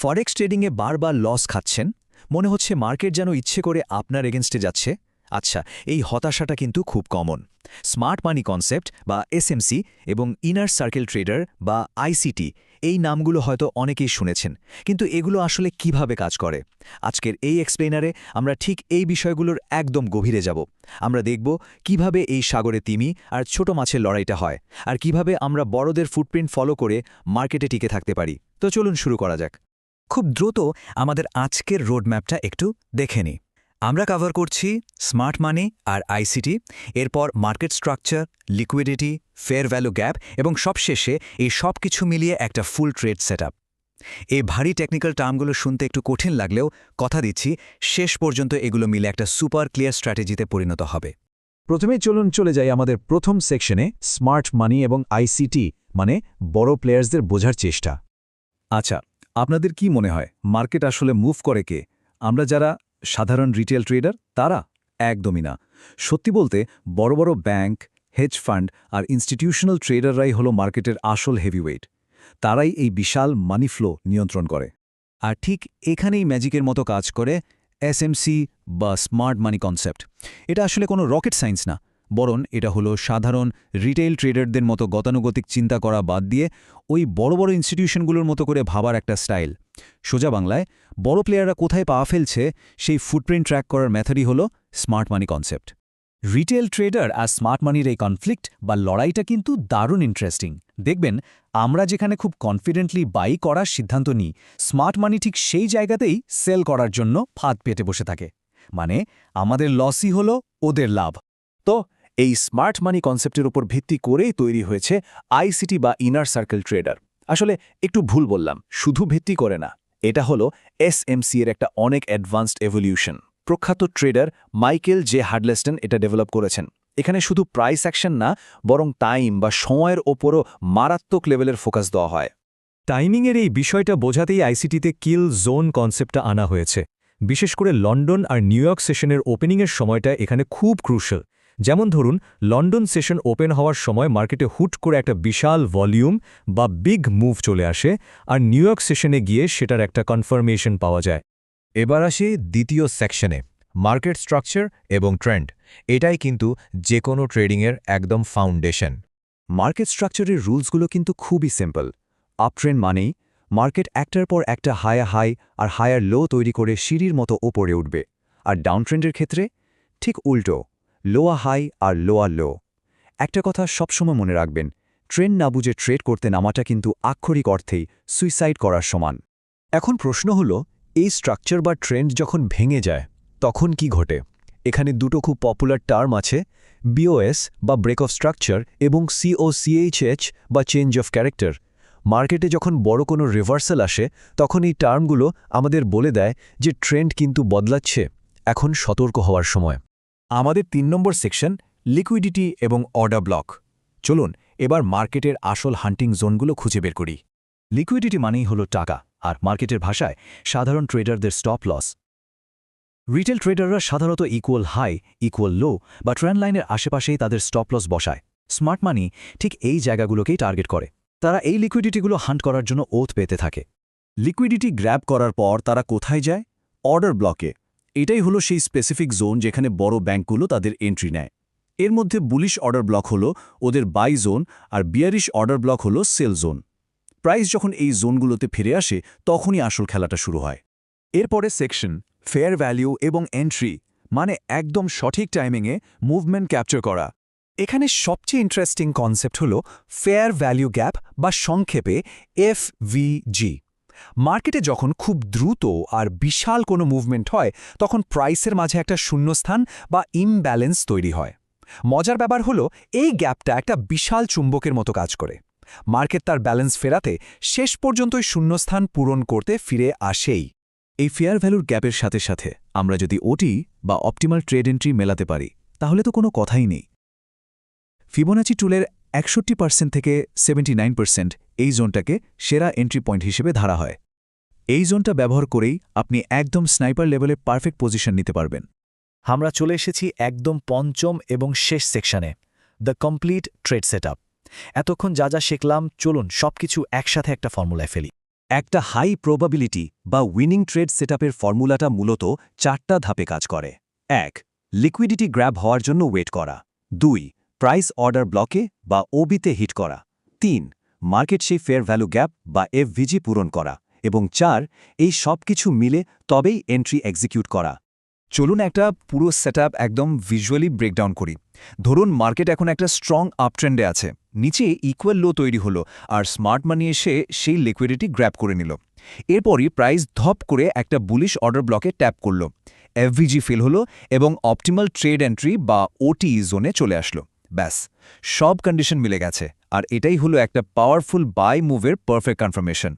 ফরেক্স ট্রেডিংয়ে বারবার লস খাচ্ছেন, মনে হচ্ছে মার্কেট যেন ইচ্ছে করে আপনার এগেনস্টে যাচ্ছে। আচ্ছা, এই হতাশাটা কিন্তু খুব কমন। স্মার্ট মানি কনসেপ্ট বা এসএমসি এবং ইনার সার্কেল ট্রেডার বা আইসিটি, এই নামগুলো হয়তো অনেকেই শুনেছেন, কিন্তু এগুলো আসলে কিভাবে কাজ করে? আজকের এই এক্সপ্লেনারে আমরা ঠিক এই বিষয়গুলোর একদম গভীরে যাব। আমরা দেখব কিভাবে এই সাগরে তিমি আর ছোট মাছের লড়াইটা হয়, আর কিভাবে আমরা বড়দের ফুটপ্রিন্ট ফলো করে মার্কেটে টিকে থাকতে পারি। তো চলুন শুরু করা যাক। খুব দ্রুত আমাদের আজকের রোডম্যাপটা একটু দেখে নিই। আমরা কভার করছি স্মার্ট মানি আর আইসিটি, এরপর market structure, liquidity, fair value gap এবং সবশেষে এই সব কিছু মিলিয়ে একটা ফুল ট্রেড সেটআপ। এই ভারী টেকনিক্যাল টার্মগুলো শুনতে একটু কঠিন লাগলেও কথা দিচ্ছি, শেষ পর্যন্ত এগুলো মিলে একটা সুপার ক্লিয়ার স্ট্র্যাটেজিতে পরিণত হবে। প্রথমেই চলুন চলে যাই আমাদের প্রথম সেকশনে, স্মার্ট মানি এবং আইসিটি, মানে বড় প্লেয়ার্সদের বোঝার চেষ্টা। আচ্ছা, আপনাদের কি মনে হয় মার্কেট আসলে মুভ করে কে? আমরা যারা সাধারণ রিটেল ট্রেডার তারা? একদমই না। সত্যি বলতে বড় বড় ব্যাংক, হেজ ফান্ড আর ইনস্টিটিউশনাল ট্রেডাররাই হলো মার্কেটের আসল হেভিওয়েট। তারাই এই বিশাল মানি ফ্লো নিয়ন্ত্রণ করে। আর ঠিক এখানেই ম্যাজিকের মতো কাজ করে এসএমসি বা স্মার্ট মানি কনসেপ্ট। এটা আসলে কোনো রকেট সায়েন্স না, বরং এটা হলো সাধারণ রিটেইল ট্রেডারদের মতো গতানুগতিক চিন্তা করা বাদ দিয়ে ওই বড় বড় ইনস্টিটিউশনগুলোর মতো করে ভাবার একটা স্টাইল। সোজা বাংলায়, বড় প্লেয়াররা কোথায় পা ফেলছে সেই ফুটপ্রিন্ট ট্র্যাক করার মেথডই হলো smart money concept. Retail trader আর স্মার্ট মানির এই কনফ্লিক্ট বা লড়াইটা কিন্তু দারুণ ইন্টারেস্টিং। দেখবেন, আমরা যেখানে খুব কনফিডেন্টলি বাই করার সিদ্ধান্ত নিই, স্মার্ট মানি ঠিক সেই জায়গাতেই সেল করার জন্য ফাঁদ পেতে বসে থাকে। মানে আমাদের লসই হলো ওদের লাভ। তো এই স্মার্ট মানি কনসেপ্টের উপর ভিত্তি করেই তৈরি হয়েছে আইসিটি বা ইনার সার্কেল ট্রেডার। আসলে একটু ভুল বললাম, শুধু ভিত্তি করে না, এটা হলো এসএমসি এর একটা অনেক অ্যাডভান্সড এভলিউশন। প্রখ্যাত ট্রেডার মাইকেল জে হাডলেস্টন এটা ডেভেলপ করেছেন। এখানে শুধু প্রাইস অ্যাকশন না, বরং টাইম বা সময়ের ওপরও মারাত্মক লেভেলের ফোকাস দেওয়া হয়। টাইমিংয়ের এই বিষয়টা বোঝাতেই আইসিটিতে কিল জোন কনসেপ্টটা আনা হয়েছে। বিশেষ করে লন্ডন আর নিউ ইয়র্ক সেশনের ওপেনিংয়ের সময়টা এখানে খুব ক্রুশাল। যেমন ধরুন, লন্ডন সেশন ওপেন হওয়ার সময় মার্কেটে হুট করে একটা বিশাল ভলিউম বা বিগ মুভ চলে আসে, আর নিউ ইয়র্ক সেশনে গিয়ে সেটার একটা কনফার্মেশন পাওয়া যায়। এবার আসি দ্বিতীয় সেকশনে, মার্কেট স্ট্রাকচার এবং ট্রেন্ড। এটাই কিন্তু যে কোনো ট্রেডিংয়ের একদম ফাউন্ডেশন। মার্কেট স্ট্রাকচারের রুলসগুলো কিন্তু খুবই সিম্পল। আপট্রেন্ড মানেই মার্কেট একটার পর একটা হায়ার হাই আর হায়ার লো তৈরি করে সিঁড়ির মতো ওপরে উঠবে, আর ডাউন ট্রেন্ডের ক্ষেত্রে ঠিক উল্টো, লোয়া হাই আর লোয়া লো। একটা কথা সবসময় মনে রাখবেন, ট্রেন্ড না বুঝে ট্রেড করতে নামাটা কিন্তু আক্ষরিক অর্থেই সুইসাইড করার সমান। এখন প্রশ্ন হলো, এই স্ট্রাকচার বা ট্রেন্ড যখন ভেঙে যায় তখন কি ঘটে? এখানে দুটো খুব পপুলার টার্ম আছে, বিওএস বা ব্রেক অফ স্ট্রাকচার এবং সিওসিএইচএচ বা চেঞ্জ অফ ক্যারেক্টার। মার্কেটে যখন বড় কোনো রিভার্সাল আসে, তখন এই টার্মগুলো আমাদের বলে দেয় যে ট্রেন্ড কিন্তু বদলাচ্ছে, এখন সতর্ক হওয়ার সময়। আমাদের ৩ নম্বর সেকশন, লিকুইডিটি এবং অর্ডার ব্লক। চলুন এবার মার্কেটের আসল হান্টিং জোনগুলো খুঁজে বের করি। লিকুইডিটি মানেই হলো টাকা, আর মার্কেটের ভাষায় সাধারণ ট্রেডারদের স্টপ লস। রিটেল ট্রেডাররা সাধারণত ইকুয়াল হাই, ইকুয়াল লো বা ট্রেন্ড লাইনের আশেপাশেই তাদের স্টপ লস বসায়। স্মার্ট মানি ঠিক এই জায়গাগুলোকেই টার্গেট করে। তারা এই লিকুইডিটিগুলো হান্ট করার জন্য ওথ পেতে থাকে। লিকুইডিটি গ্র্যাব করার পর তারা কোথায় যায়? অর্ডার ব্লকে। এটাই হলো সেই স্পেসিফিক জোন যেখানে বড় ব্যাংকগুলো তাদের এন্ট্রি নেয়। এর মধ্যে বুলিশ অর্ডার ব্লক হলো ওদের বাই জোন, আর বিয়ারিশ অর্ডার ব্লক হলো সেল জোন। প্রাইস যখন এই জোনগুলোতে ফিরে আসে, তখনই আসল খেলাটা শুরু হয়। এরপরে সেকশন, ফেয়ার ভ্যালু এবং এন্ট্রি, মানে একদম সঠিক টাইমিংয়ে মুভমেন্ট ক্যাপচার করা। এখানে সবচেয়ে ইন্টারেস্টিং কনসেপ্ট হল ফেয়ার ভ্যালু গ্যাপ বা সংক্ষেপে এফভিজি। মার্কেটে যখন খুব দ্রুত আর বিশাল কোনো মুভমেন্ট হয়, তখন প্রাইসের মাঝে একটা শূন্যস্থান বা ইমব্যালেন্স তৈরি হয়। মজার ব্যাপার হলো, এই গ্যাপটা একটা বিশাল চুম্বকের মতো কাজ করে। মার্কেট তার ব্যালেন্স ফেরাতে শেষ পর্যন্তই শূন্যস্থান পূরণ করতে ফিরে আসেই। এই ফেয়ার ভ্যালুর গ্যাপের সাথে সাথে আমরা যদি ওটি বা অপটিমাল ট্রেড এন্ট্রি মেলাতে পারি, তাহলে তো কোনো কথাই নেই। ফিবোনাচি টুলের ৬১% থেকে ৭৯% এই জোনটাকে সেরা এন্ট্রি পয়েন্ট হিসেবে ধরা হয়। এই জোনটা ব্যবহার করেই আপনি একদম স্নাইপার লেভেলে পারফেক্ট পজিশন নিতে পারবেন। আমরা চলে এসেছি একদম পঞ্চম এবং শেষ সেকশনে, দ্য কমপ্লিট ট্রেড সেটআপ। এতক্ষণ যা যা শিখলাম, চলুন সবকিছু একসাথে একটা ফর্মুলায় ফেলি। একটা হাই প্রবাবিলিটি বা উইনিং ট্রেড সেটআপের ফর্মুলাটা মূলত 4টা ধাপে কাজ করে। 1. লিকুইডিটি গ্র্যাব হওয়ার জন্য ওয়েট করা। 2. প্রাইস অর্ডার ব্লকে বা ওবিতে হিট করা। 3. মার্কেট সেই ফেয়ার ভ্যালু গ্যাপ বা এফভিজি পূরণ করা। এবং 4. এই সব কিছু মিলে তবেই এন্ট্রি এক্সিকিউট করা। চলুন একটা পুরো সেটআপ একদম ভিজুয়ালি ব্রেকডাউন করি। ধরুন মার্কেট এখন একটা স্ট্রং আপট্রেন্ডে আছে, নিচে ইকুয়াল লো তৈরি হলো আর স্মার্ট মানি এসে সেই লিকুইডিটি গ্র্যাব করে নিল। এরপরই প্রাইস ধপ করে একটা বুলিশ অর্ডার ব্লকে ট্যাপ করল, এফভিজি ফিল হলো এবং অপটিমাল ট্রেড এন্ট্রি বা ওটি জোনে চলে আসলো। ব্যাস, সব কন্ডিশন মিলে গেছে, আর এটাই হলো একটা পাওয়ারফুল বাই মুভের পারফেক্ট কনফার্মেশন।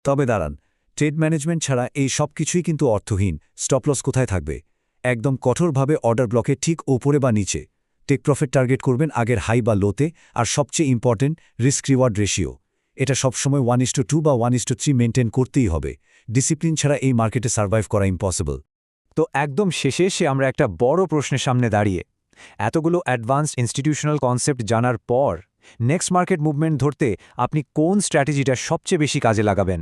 তবে দাঁড়ান, ট্রেড ম্যানেজমেন্ট ছাড়া এই সব কিছুই কিন্তু অর্থহীন। স্টপলস কোথায় থাকবে? একদম কঠোরভাবে অর্ডার ব্লকের ঠিক ওপরে বা নিচে। টেক প্রফিট টার্গেট করবেন আগের হাই বা লোতে, আর সবচেয়ে ইম্পর্টেন্ট রিস্ক রিওয়ার্ড রেশিও। এটা সবসময় 1:2 বা 1:3 মেনটেন করতেই হবে। ডিসিপ্লিন ছাড়া এই মার্কেটে সার্ভাইভ করা ইম্পসিবল। তো একদম শেষে এসে আমরা একটা বড় প্রশ্নের সামনে দাঁড়িয়ে। এতগুলো অ্যাডভান্সড ইনস্টিটিউশনাল কনসেপ্ট জানার পর নেক্সট মার্কেট মুভমেন্ট ধরতে আপনি কোন স্ট্র্যাটেজিটা সবচেয়ে বেশি কাজে লাগাবেন?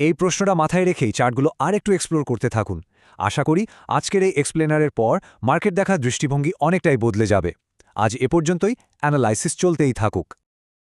এই প্রশ্নটা মাথায় রেখেই চার্টগুলো আর একটু এক্সপ্লোর করতে থাকুন। আশা করি আজকের এই এক্সপ্লেনারের পর মার্কেট দেখার দৃষ্টিভঙ্গি অনেকটাই বদলে যাবে। আজ এ পর্যন্তই, অ্যানালাইসিস চলতেই থাকুক।